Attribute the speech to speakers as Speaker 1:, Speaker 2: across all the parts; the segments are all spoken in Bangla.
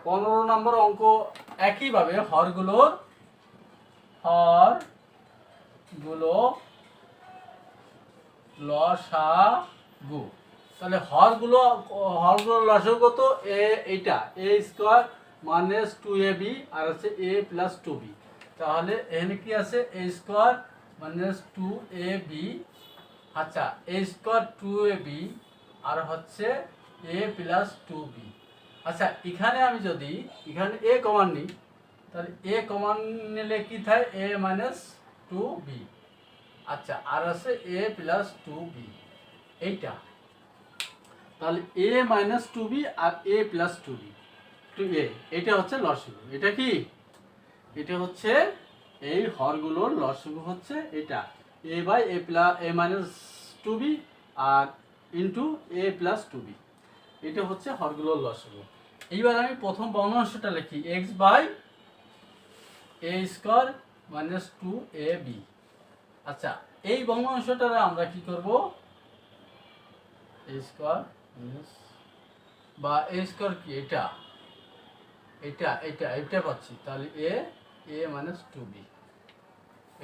Speaker 1: 15 নম্বর অঙ্ক একইভাবে হরগুলো লসাগু। তাহলে হরগুলো লসাগু কত? এইটা a স্কয়ার মাইনাস 2ab আর আছে a প্লাস 2b। তাহলে এখানে কি আছে? a স্কয়ার মাইনাস 2ab, আচ্ছা a স্কয়ার 2ab আর হচ্ছে a প্লাস 2b। আচ্ছা এখানে আমি যদি এখানে a কমন নিই, তাহলে a কমন নিলে কি থাকে? a minus 2b। আচ্ছা আর আছে a প্লাস 2b এইটা। তাহলে a মাইনাস 2b আর a প্লাস 2b 2a, এটা হচ্ছে লসাগু। এটা কি? এটা হচ্ছে এই হরগুলোর লসাগু হচ্ছে এটা a by a plus a minus 2b আর ইন্টু a প্লাস 2b। এটা হচ্ছে হরগুলোর লসাগু। এইবার আমি প্রথম ভগ্নাংশটা লিখি x by a square minus 2ab। আচ্ছা এই ভগ্নাংশটারে আমরা কি করব? a স্কয়ার বা a স্কয়ার কি? এটা এটা এটা এটা পাচ্ছি, তাহলে a মাইনাস 2b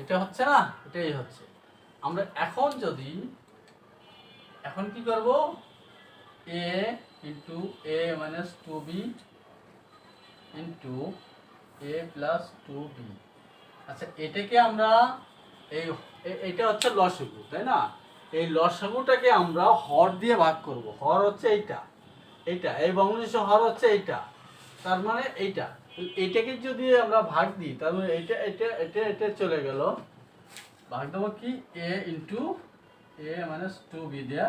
Speaker 1: এটা হচ্ছে না? এটাই হচ্ছে। আমরা এখন কি করব? a into a minus 2b into a plus 2b। আচ্ছা এটাকে আমরা এটা হচ্ছে লসাগু, তাই না? এই লসাগুটাকে আমরা হর দিয়ে ভাগ করব। হর হচ্ছে এইটা, এইটা এই ভগ্নাংশ হর হচ্ছে এইটা, তার মানে এইটা। এইটাকে যদি আমরা ভাগ দিই তার মানে এটা এটা এটা এটা চলে গেল। ভাগ দেবো কি? a into a minus 2b দিয়ে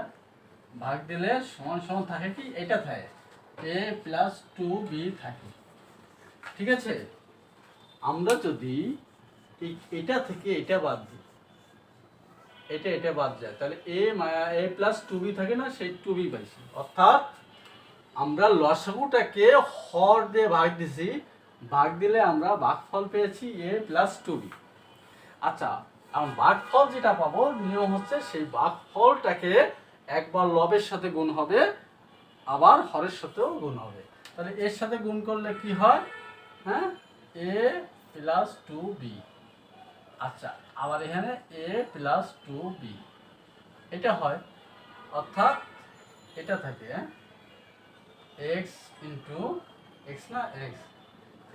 Speaker 1: ভাগ দিলে সমান সমান থাকে কি? এটা থাকে a প্লাস 2b থাকে। ঠিক আছে? আমরা যদি এটা থেকে এটা বাদ দিই, এটা বাদ যায়, তাহলে a প্লাস 2b থাকে না? সেই 2b পাইছি। অর্থাৎ আমরা লসাগুটাকে হর দিয়ে ভাগ দিছি, ভাগ দিলে আমরা ভাগফল পেয়েছি a প্লাস 2b। আচ্ছা এখন ভাগফল যেটা পাবো, নিয়ম হচ্ছে সেই ভাগফলটাকে একবার লবের সাথে গুণ হবে, আবার হরের সাথেও গুণ হবে। তাহলে এর সাথে গুণ করলে কি হয়? হ্যাঁ, a প্লাস 2b। আচ্ছা আবার এখানে a প্লাস 2b এটা হয়। অর্থাৎ এটা থাকে x ইন্টু x না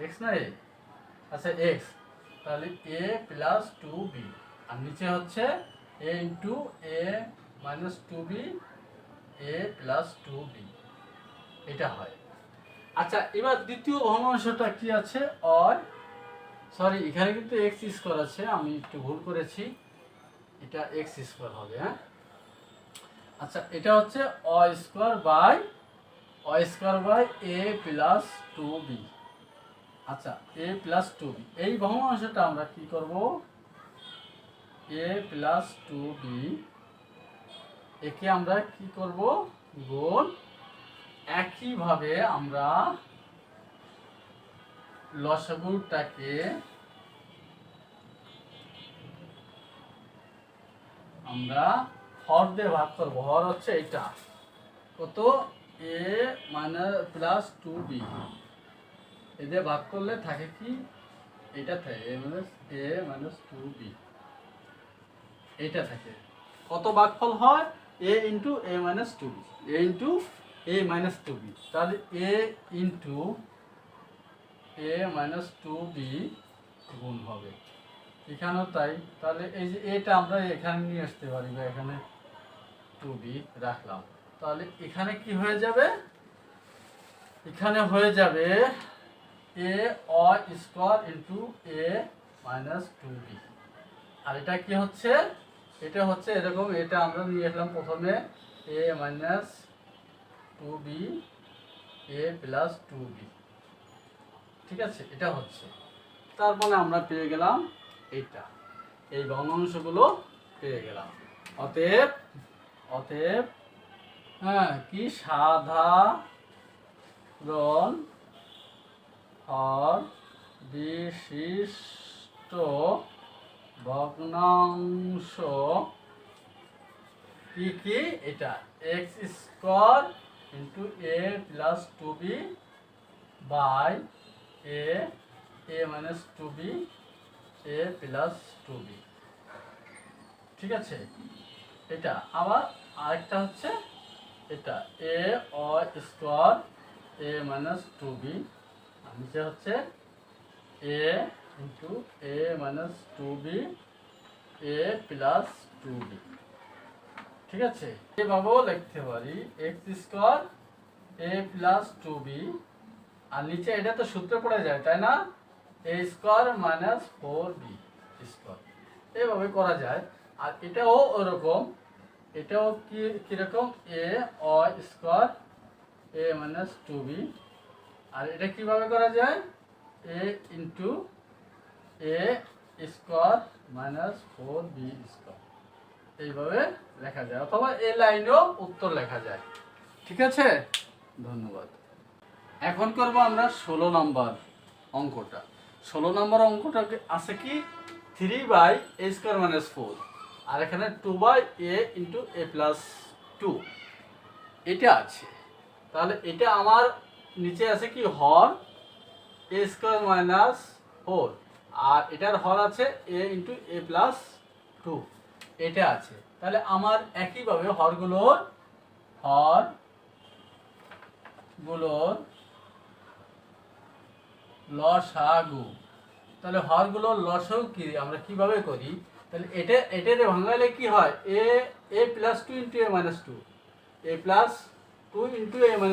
Speaker 1: x না a, আচ্ছা x, তাহলে a প্লাস 2b আর নিচে হচ্ছে a into a minus 2b a plus 2b এটা হয়। আচ্ছা এবার দ্বিতীয় ভগ্নাংশটা কি আছে? সরি এখানে কিন্তু x স্কয়ার আছে, আমি একটু ভুল করেছি, এটা x স্কয়ার হবে। হ্যাঁ আচ্ছা এটা হচ্ছে a square by a plus 2b। আচ্ছা a প্লাস 2b এই ভগ্নাংশটা আমরা কি করব? a প্লাস 2b একে আমরা কি করব? গুণ। একইভাবে আমরা লসাগুটাকে আমরা হর দিয়ে ভাগ করব। হর হচ্ছে এটা কত? a মাইনাস প্লাস 2b এদের ভাগ করলে থাকে কি? এটা থাকে a মাইনাস 2b এটা থাকে। কত ভাগফল হয়? a into a minus 2b, a into a minus 2b। তাহলে a into a minus 2b গুণ হবে এখানেও তাই। তাহলে এই যে এটা আমরা এখানে নিয়ে আসতে পারি, বা এখানে 2b রাখলাম। তাহলে এখানে কি হয়ে যাবে? এখানে হয়ে যাবে a square into a minus 2b। আর এটা কি হচ্ছে? এটা হচ্ছে এরকম, এটা আমরা নিয়ে আসলাম প্রথমে a minus 2b a plus 2b। ঠিক আছে? এটা হচ্ছে, তার মানে আমরা পেয়ে গেলাম এইটা, এই ভগ্নাংশগুলো পেয়ে গেলাম। অতএব হ্যাঁ কি? সাধারণ হর বিশিষ্ট ভগ্নাংশ কি কি? এটা x square into a plus 2b by a a minus two b a plus two b. ঠিক আছে, এটা আবার আরেকটা হচ্ছে এটা a square a minus two b, আর নিচে হচ্ছে a into a minus two b a plus two b. ঠিক আছে, এভাবেও লিখতে পারি x square a plus two b, আর নিচে এটা তো সূত্রে পড়ে যায় তাই না, a square minus four b square, এভাবে করা যায়। আর এটাও ওরকম, এটাও কীরকম a square a minus two b, আর এটা কিভাবে করা যায় a into a square minus four b square, এইভাবে লেখা যায়, অথবা এই লাইনেও উত্তর লেখা যায়। ঠিক আছে, ধন্যবাদ। এখন করব আমরা 16 নম্বর অঙ্কটা। 16 নম্বর অঙ্কটা আছে কি 3/a² - 4, আর এখানে 2/a × a+2 এটা আছে। তাহলে এটা আমার নিচে আছে কি হর a² - 4, আর এটার হর আছে a × a+2 এটা আছে। তাহলে আমার একইভাবে হরগুলোর লসাগু, তাহলে হরগুলোর লসাগু কি আমরা কিভাবে করি, তাহলে এটারে ভাঙালে কি হয় a+2 × a-2 a+2 ×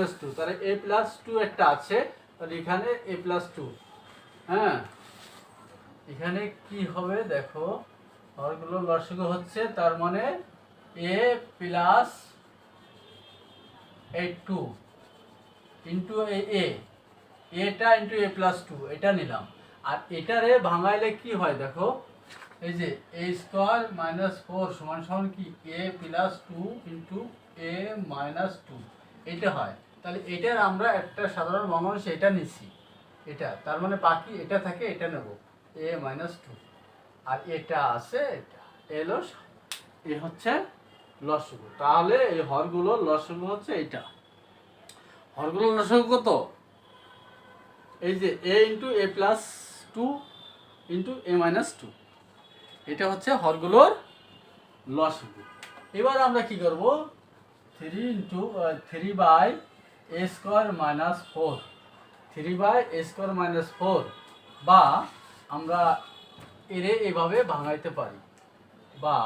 Speaker 1: a-2, তাহলে a+2 একটা আছে, তাহলে এখানে a+2, হ্যাঁ এখানে কি হবে দেখো হরগুলো লসাগু হচ্ছে, তার মানে a প্লাস এই 2 ইন্টু এ এটা ইন্টু a+2 এটা নিলাম, আর এটারে ভাঙাইলে কি হয় দেখো, এই যে a² - 4 সমান কি a+2 × a-2 এটা হয়। তাহলে এটার আমরা একটা সাধারণ ভগ্নাংশ এটা নিছি, এটা তার মানে বাকি এটা থাকে, এটা নেব a-2, আর এটা আছে এটা এলো এ হচ্ছে লসাগু। তাহলে এই হরগুলোর লসাগু হচ্ছে এইটা, হরগুলোর লসাগু কত, এই যে a × a+2 × a-2 এটা হচ্ছে হরগুলোর লসাগু। এবার আমরা কি করব 3/a² - 4 বা আমরা এরে এভাবে ভাঙাইতে পারি, বা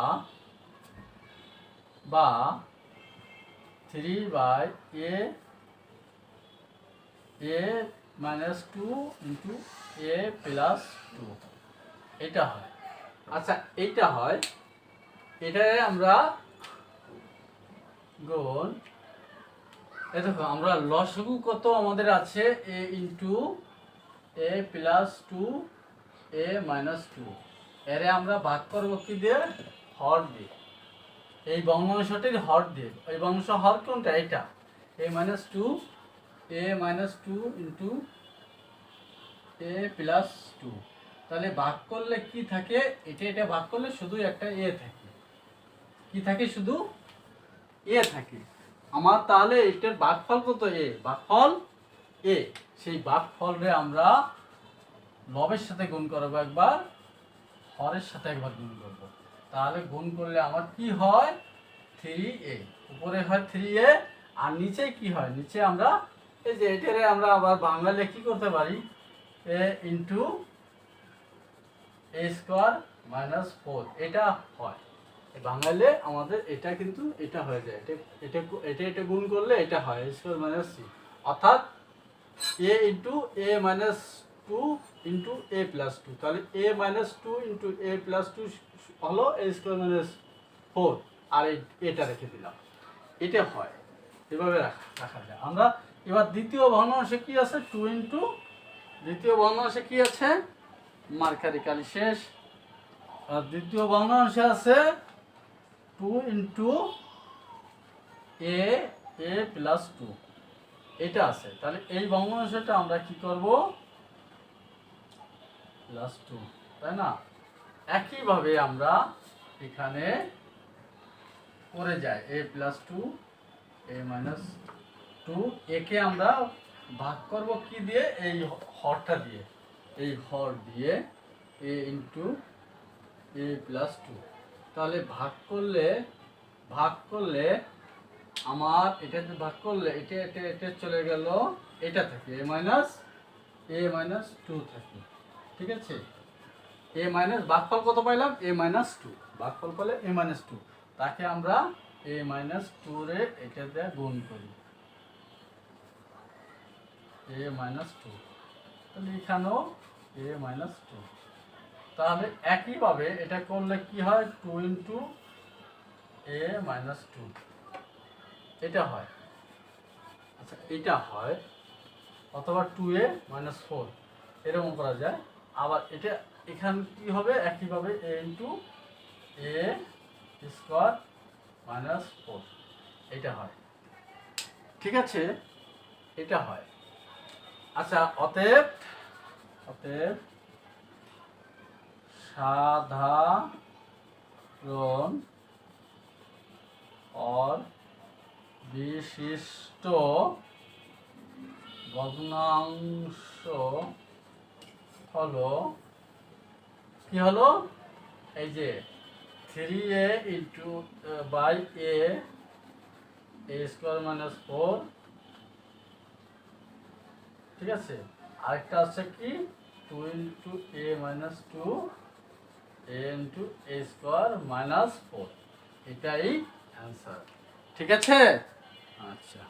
Speaker 1: 3/a² - 2 × a+2 এটা হয়। আচ্ছা এইটা হয়, এটারে আমরা গুণ, এই দেখো আমরা লসাগু কত আমাদের আছে a × a+2 a-2, এরে আমরা ভাগ করব কি দিয়ে, হর দিয়ে, এই ভগ্নাংশটির হর দিয়ে। এই ভগ্নাংশ হর কোনটা, এটা a-2 a-2 × a+2, তাহলে ভাগ করলে কি থাকে, এটা ভাগ করলে শুধু একটা এ থাকে, কি থাকে শুধু এ থাকে আমার। তাহলে এটার ভাগফল কত, ভাগফল এ, সেই ভাগফলরে আমরা লবের সাথে গুণ করবো একবার, হরের সাথে একবার গুণ করব, তাহলে গুণ করলে আমার কি হয় 3a, উপরে হয় 3a, আর নিচে কি হয়, নিচে আমরা এই যে এটারে আমরা আবার বাংলালে কি করতে পারি a × a² - 4 এটা হয় বাঙালে আমাদের, এটা কিন্তু এটা হয়ে যায়, এটা গুণ করলে এটা হয় a² - c, অর্থাৎ a × a-2 × a+2, তাহলে a-2 × a+2 হলো a² - 4, আর এটা রেখে দিলাম, এটা হয়, এভাবে রাখা যায় আমরা। এবার দ্বিতীয় ভগ্নাংশে কি আছে 2 × দ্বিতীয় ভগ্নাংশে কি আছে, মার্কারি কালি শেষ, আর দ্বিতীয় ভগ্নাংশে আছে 2 × a+2 এটা আছে। তাহলে এই ভগ্নাংশটা আমরা কি করব +2, তাই না। একইভাবে আমরা এখানে করে যাই a+2 a-2, একে আমরা ভাগ করব কি দিয়ে? এই হরটা দিয়ে, এই হর দিয়ে এ ইন্টু এ প্লাস টু। তাহলে ভাগ করলে আমার এটাতে ভাগ করলে এটা চলে গেল এটা থেকে এ মাইনাস টু থাকে। ঠিক আছে, এ মাইনাস ভাগফল কত পাইলাম? এ মাইনাস টু। ভাগফল পেলে এ মাইনাস টু, তাকে আমরা এ মাইনাস টু রে এটা দিয়ে গুণ করি, এ মাইনাস টু। তাহলে এখানেও এ মাইনাস টু। তাহলে একইভাবে এটা করলে কি হয়? Two into a minus two এটা হয়। আচ্ছা, এটা হয়, অথবা টু এ মাইনাস ফোর এরকম করা যায়। আবার এটা এখানে কি হবে? একইভাবে এ into a square minus four এটা হয়। ঠিক আছে, এটা হয়। আচ্ছা, অতএব সাধারণ और বিশিষ্ট ভগ্নাংশ হলো কি হলো? এই যে three a into by a square minus four. ঠিক আছে, আরেকটা আছে কি? Two into a minus two a into a square minus four, এটাই অ্যান্সার। ঠিক আছে, আচ্ছা।